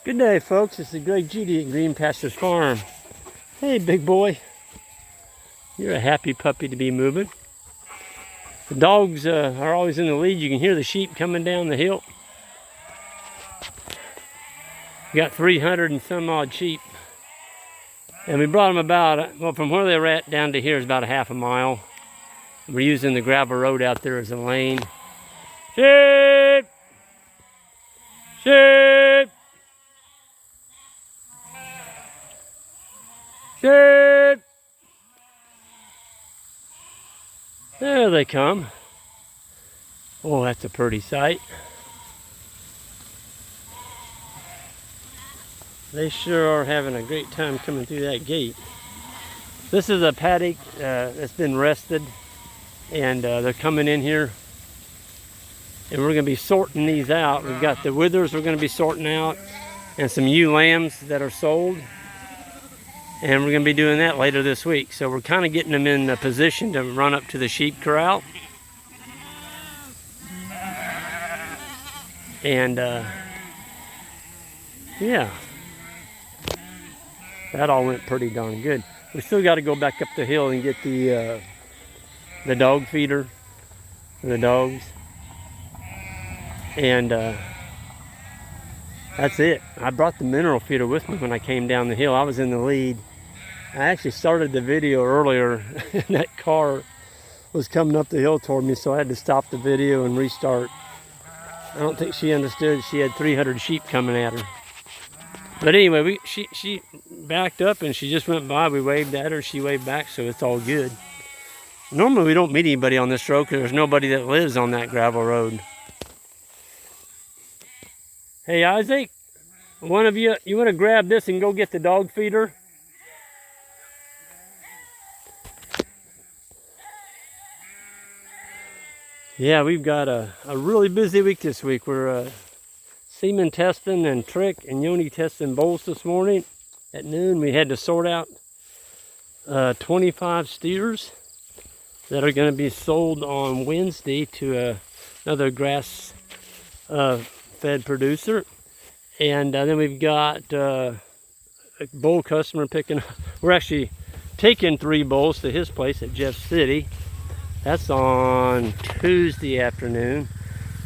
Good day, folks. This is Greg Judy at Green Pastures Farm. Hey, big boy. You're a happy puppy to be moving. The dogs are always in the lead. You can hear the sheep coming down the hill. We got 300 and some odd sheep. And we brought them about, well, from where they were at down to here is about a half a mile. We're using the gravel road out there as a lane. Sheep! Sheep! Sheep! There they come. Oh, that's a pretty sight. They sure are having a great time coming through that gate. This is a paddock that's been rested, and they're coming in here, and we're going to be sorting these out. We've got the withers we're going to be sorting out, and some ewe lambs that are sold, and we're going to be doing that later this week. So we're kind of getting them in a position to run up to the sheep corral. And yeah, that all went pretty darn good. We still got to go back up the hill and get the dog feeder for the dogs. And that's it. I brought the mineral feeder with me when I came down the hill. I was in the lead. I actually started the video earlier and that car was coming up the hill toward me, so I had to stop the video and restart. I don't think she understood she had 300 sheep coming at her. But anyway, she backed up and she just went by. We waved at her, she waved back, so it's all good. Normally we don't meet anybody on this road because there's nobody that lives on that gravel road. Hey Isaac, one of you want to grab this and go get the dog feeder? Yeah, we've got a really busy week this week. We're semen testing and trick and yoni testing bulls this morning. At noon we had to sort out 25 steers that are going to be sold on Wednesday to another grass fed producer. And then we've got a bull customer picking up. We're actually taking 3 bulls to his place at Jeff City. That's on Tuesday afternoon.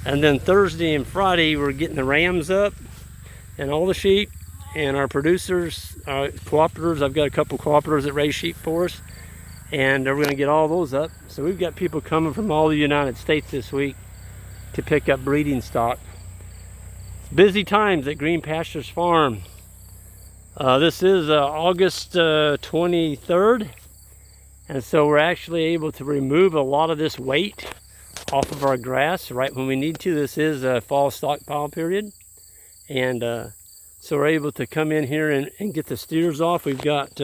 And then Thursday and Friday we're getting the rams up and all the sheep, and our producers, our cooperators. I've got a couple cooperators that raise sheep for us, and we're going to get all those up. So we've got people coming from all the United States this week to pick up breeding stock. Busy times at Green Pastures Farm. This is August 23rd, and so we're actually able to remove a lot of this weight off of our grass right when we need to. This is a fall stockpile period, and so we're able to come in here and get the steers off. We've got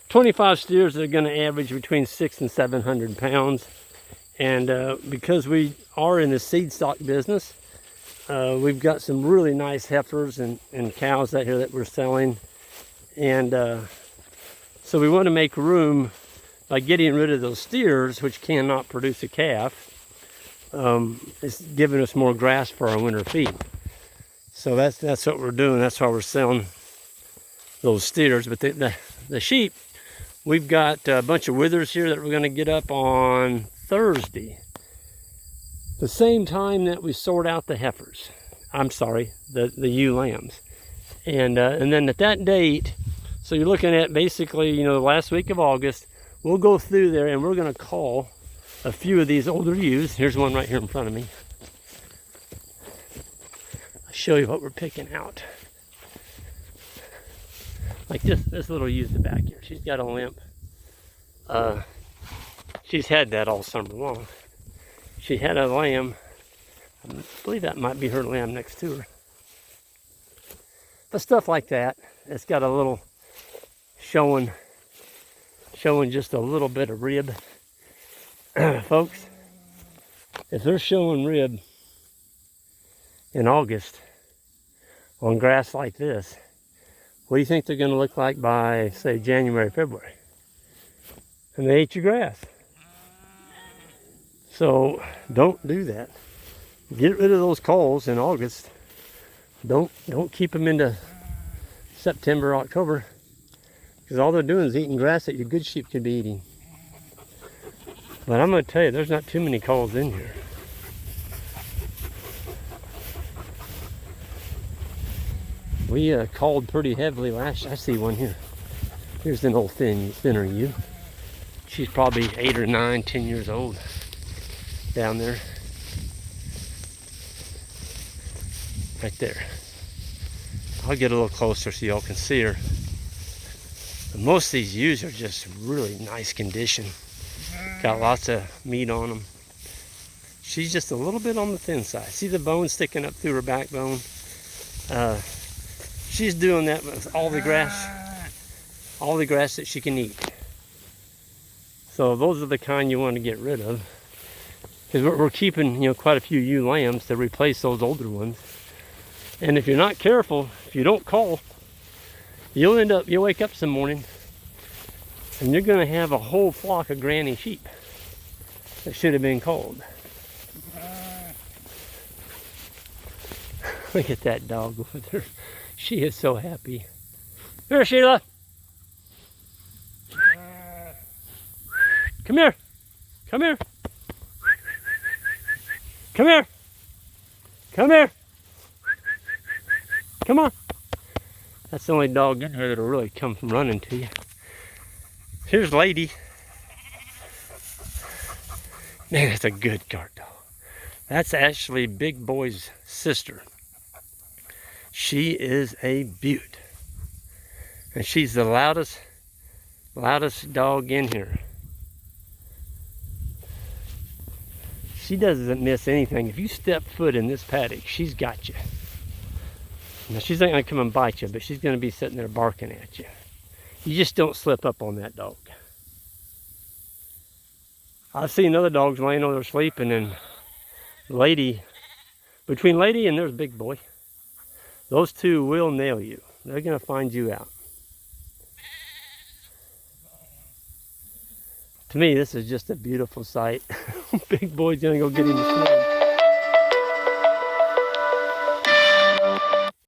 25 steers that are going to average between 600 and 700 pounds, and because we are in the seed stock business, we've got some really nice heifers and cows out here that we're selling, and so we want to make room by getting rid of those steers, which cannot produce a calf. It's giving us more grass for our winter feed. So that's what we're doing. That's why we're selling those steers. But the sheep, we've got a bunch of withers here that we're going to get up on Thursday, the same time that we sort out the heifers. I'm sorry, the ewe lambs. And then at that date, so you're looking at basically, the last week of August, we'll go through there and we're going to call a few of these older ewes. Here's one right here in front of me. I'll show you what we're picking out. Like this little ewe's the back here. She's got a limp. She's had that all summer long. She had a lamb. I believe that might be her lamb next to her. But stuff like that, it's got a little showing just a little bit of rib. Folks, if they're showing rib in August on grass like this, what do you think they're going to look like by, say, January, February? And they ate your grass. So don't do that. Get rid of those calls in August Don't keep them into September, October, because all they're doing is eating grass that your good sheep could be eating. But I'm going to tell you, there's not too many calls in here. We called pretty heavily last. I see one here. Here's an old thinner ewe. She's probably 8 or 9, 10 years old down there. Right there. I'll get a little closer so y'all can see her. But most of these ewes are just really nice condition. Got lots of meat on them. She's just a little bit on the thin side. See the bone sticking up through her backbone? She's doing that with all the grass that she can eat. So those are the kind you want to get rid of, because we're keeping, quite a few ewe lambs to replace those older ones. And if you're not careful, if you don't call, you'll wake up some morning and you're going to have a whole flock of granny sheep that should have been called. Look at that dog over there. She is so happy. Here, Sheila. Come here. Come here. Come here. Come here. Come on. That's the only dog in here that'll really come from running to you. Here's Lady. Man, that's a good guard dog. That's actually Big Boy's sister. She is a beaut. And she's the loudest dog in here. She doesn't miss anything. If you step foot in this paddock, she's got you. Now, she's not going to come and bite you, but she's going to be sitting there barking at you. You just don't slip up on that dog. I've seen other dogs laying over there sleeping, and between Lady and there's Big Boy, those two will nail you. They're going to find you out. To me, this is just a beautiful sight. Big Boy's going to go get him this morning.